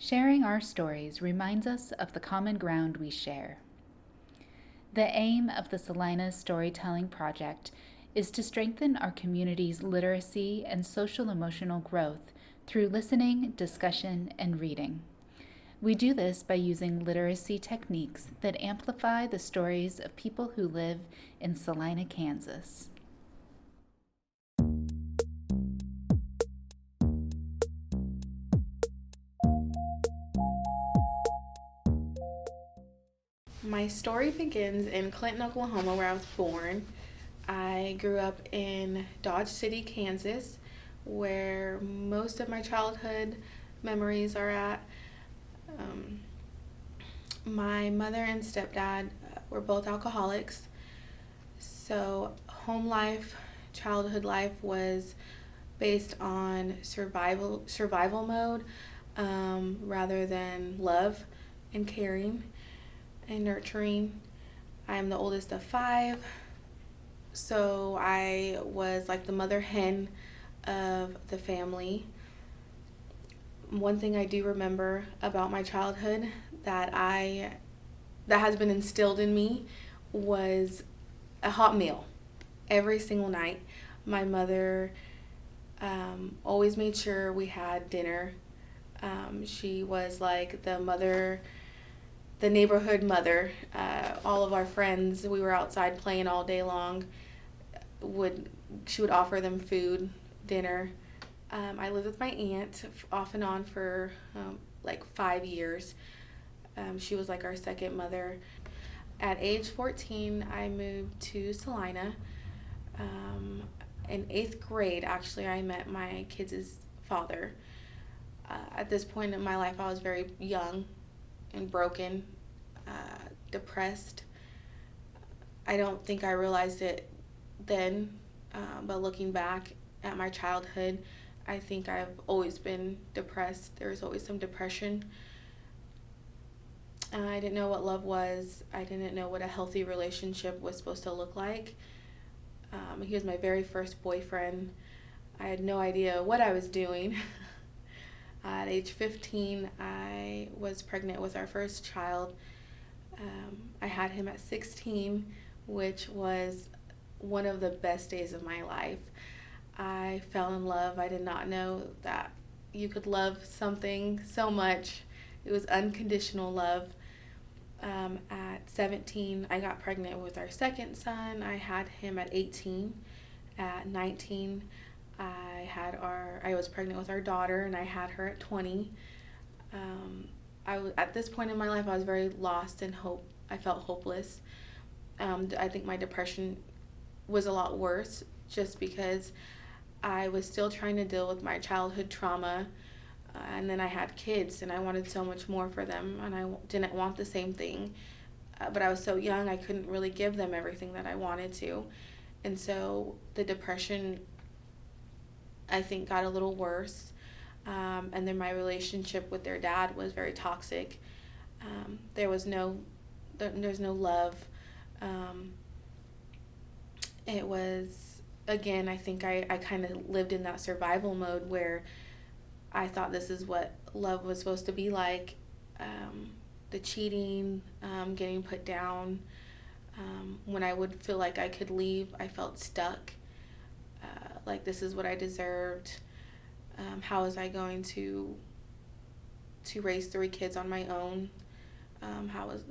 Sharing our stories reminds us of the common ground we share. The aim of the Salina Storytelling Project is to strengthen our community's literacy and social-emotional growth through listening, discussion, and reading. We do this by using literacy techniques that amplify the stories of people who live in Salina, Kansas. My story begins in Clinton, Oklahoma, where I was born. I grew up in Dodge City, Kansas, where most of my childhood memories are at. My mother and stepdad were both alcoholics, so home life, childhood life was based on survival mode, rather than love and caring and nurturing. I'm the oldest of 5, so I was like the mother hen of the family. One thing I do remember about my childhood that has been instilled in me was a hot meal every single night. My mother always made sure we had dinner. She was like the neighborhood mother. All of our friends, we were outside playing all day long. She would offer them food, dinner. I lived with my aunt off and on for like 5 years. She was like our second mother. At age 14, I moved to Salina. In 8th grade, actually, I met my kids' father. At this point in my life, I was very young and broken, depressed. I don't think I realized it then, but looking back at my childhood, I think I've always been depressed. There was always some depression. I didn't know what love was. I didn't know what a healthy relationship was supposed to look like. He was my very first boyfriend. I had no idea what I was doing. At age 15, I was pregnant with our first child. I had him at 16, which was one of the best days of my life. I fell in love. I did not know that you could love something so much. It was unconditional love. At 17, I got pregnant with our second son. I had him at 18. At 19, I was pregnant with our daughter, and I had her at 20. At this point in my life, I was very lost and I felt hopeless. I think my depression was a lot worse just because I was still trying to deal with my childhood trauma, and then I had kids, and I wanted so much more for them, and I didn't want the same thing. But I was so young, I couldn't really give them everything that I wanted to. And so the depression, I think, got a little worse. And then my relationship with their dad was very toxic. There's no love. It was, again, I think I kind of lived in that survival mode where I thought this is what love was supposed to be like. The cheating, getting put down. When I would feel like I could leave, I felt stuck. Like this is what I deserved. How was I going to raise 3 kids on my own?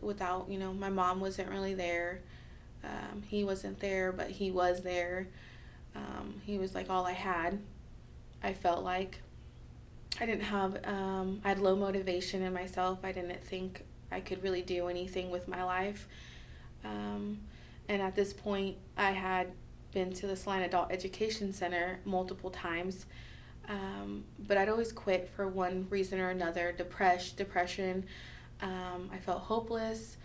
Without, my mom wasn't really there. He wasn't there, but he was there. He was like all I had. I felt like I had low motivation in myself. I didn't think I could really do anything with my life. And at this point, I had been to the Salina Adult Education Center multiple times, but I'd always quit for one reason or another. Depression. I felt hopeless.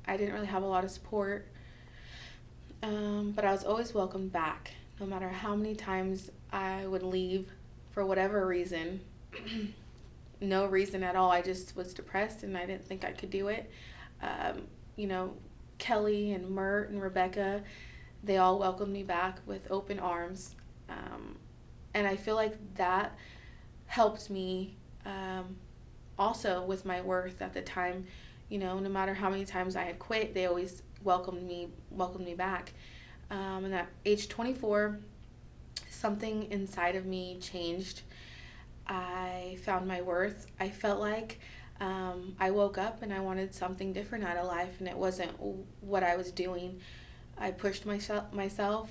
I didn't really have a lot of support, but I was always welcomed back, no matter how many times I would leave for whatever reason. No reason at all. I just was depressed and I didn't think I could do it. Kelly and Mert and Rebecca, they all welcomed me back with open arms. And I feel like that helped me Also with my worth at the time, no matter how many times I had quit, they always welcomed me back. And at age 24, something inside of me changed. I found my worth. I felt like I woke up and I wanted something different out of life, and it wasn't what I was doing. I pushed myself.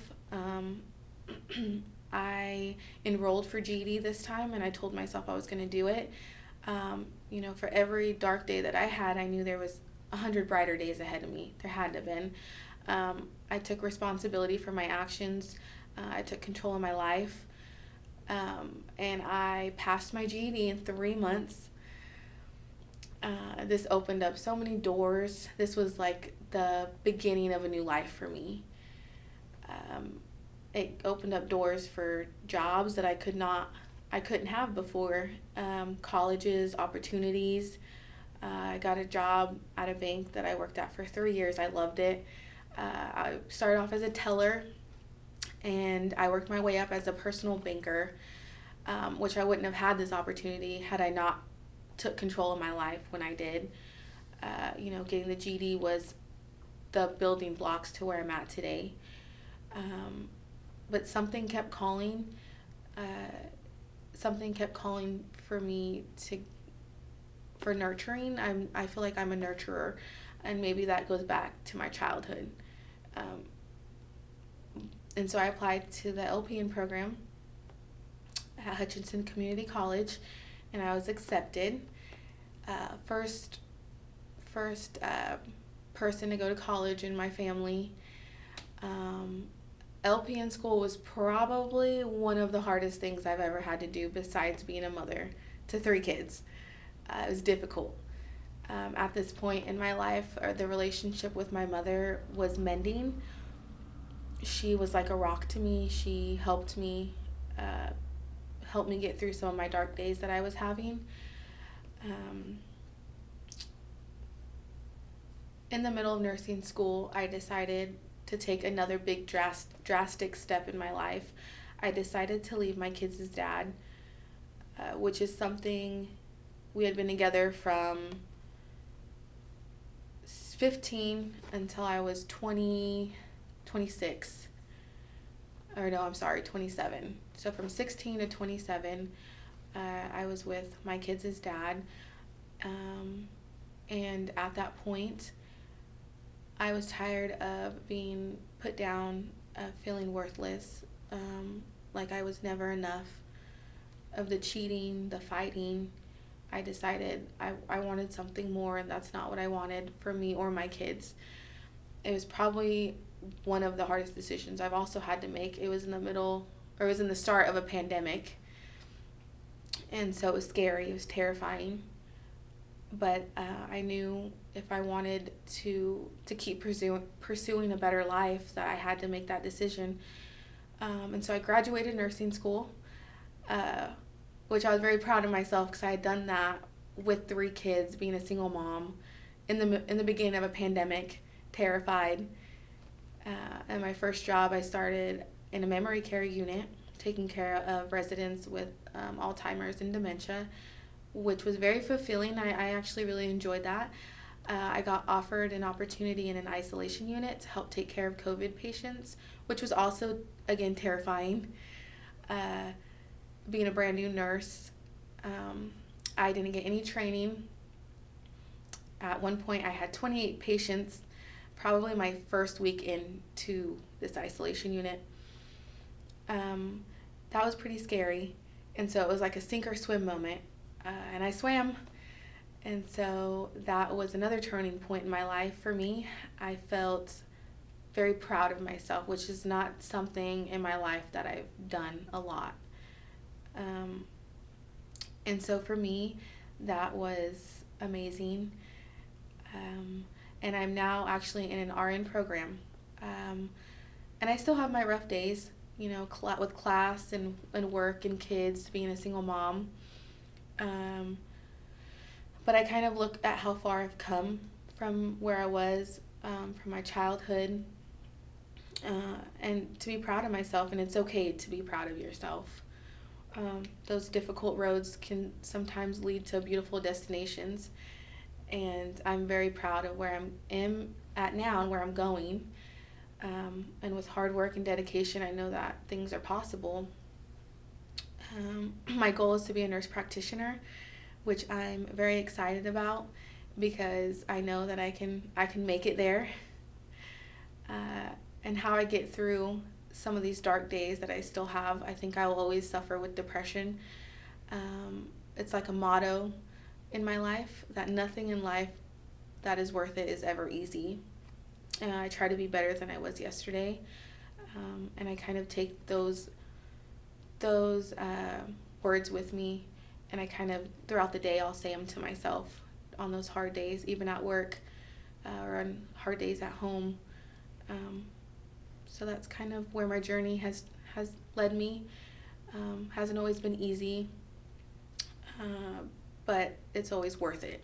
I enrolled for GED this time, and I told myself I was going to do it. For every dark day that I had, I knew there was 100 brighter days ahead of me. There had to have been. I took responsibility for my actions. I took control of my life. And I passed my GED in 3 months. This opened up so many doors. This was like the beginning of a new life for me. It opened up doors for jobs that I couldn't have before. Colleges, opportunities. I got a job at a bank that I worked at for 3 years. I loved it. I started off as a teller, and I worked my way up as a personal banker, which I wouldn't have had this opportunity had I not took control of my life when I did. Getting the GED was the building blocks to where I'm at today. But something kept calling. Something kept calling for me for nurturing. I feel like I'm a nurturer, and maybe that goes back to my childhood. And so I applied to the LPN program at Hutchinson Community College, and I was accepted. First person to go to college in my family. LPN school was probably one of the hardest things I've ever had to do besides being a mother to 3 kids. It was difficult. At this point in my life, the relationship with my mother was mending. She was like a rock to me. She helped me get through some of my dark days that I was having. In the middle of nursing school, I decided to take another big drastic step in my life. I decided to leave my kids' dad, which is something we had been together from 15 until I was 26. Or no, I'm sorry, 27. So from 16 to 27, I was with my kids' dad. And at that point, I was tired of being put down, feeling worthless, like I was never enough, of the cheating, the fighting. I decided I wanted something more, and that's not what I wanted for me or my kids. It was probably one of the hardest decisions I've also had to make. It was in the start of a pandemic, and so it was scary, it was terrifying. But I knew if I wanted to keep pursuing a better life, that I had to make that decision. And so I graduated nursing school, which I was very proud of myself because I had done that with 3 kids, being a single mom in the beginning of a pandemic, terrified. And my first job, I started in a memory care unit, taking care of residents with Alzheimer's and dementia, which was very fulfilling. I actually really enjoyed that. I got offered an opportunity in an isolation unit to help take care of COVID patients, which was also, again, terrifying. Being a brand new nurse, I didn't get any training. At one point, I had 28 patients, probably my first week into this isolation unit. That was pretty scary. And so it was like a sink or swim moment. And I swam. And so that was another turning point in my life for me. I felt very proud of myself, which is not something in my life that I've done a lot. And so for me, that was amazing. And I'm now actually in an RN program. And I still have my rough days, with class and work and kids, being a single mom. But I kind of look at how far I've come from where I was, from my childhood, and to be proud of myself. And it's okay to be proud of yourself. those difficult roads can sometimes lead to beautiful destinations. And I'm very proud of where am at now and where I'm going. And with hard work and dedication, I know that things are possible. My goal is to be a nurse practitioner, which I'm very excited about because I know that I can make it there. And how I get through some of these dark days that I still have, I think I will always suffer with depression. It's like a motto in my life that nothing in life that is worth it is ever easy. And I try to be better than I was yesterday. And I kind of take those words with me, and I kind of throughout the day I'll say them to myself on those hard days, even at work or on hard days at home. So that's kind of where my journey has led me. Hasn't always been easy, but it's always worth it.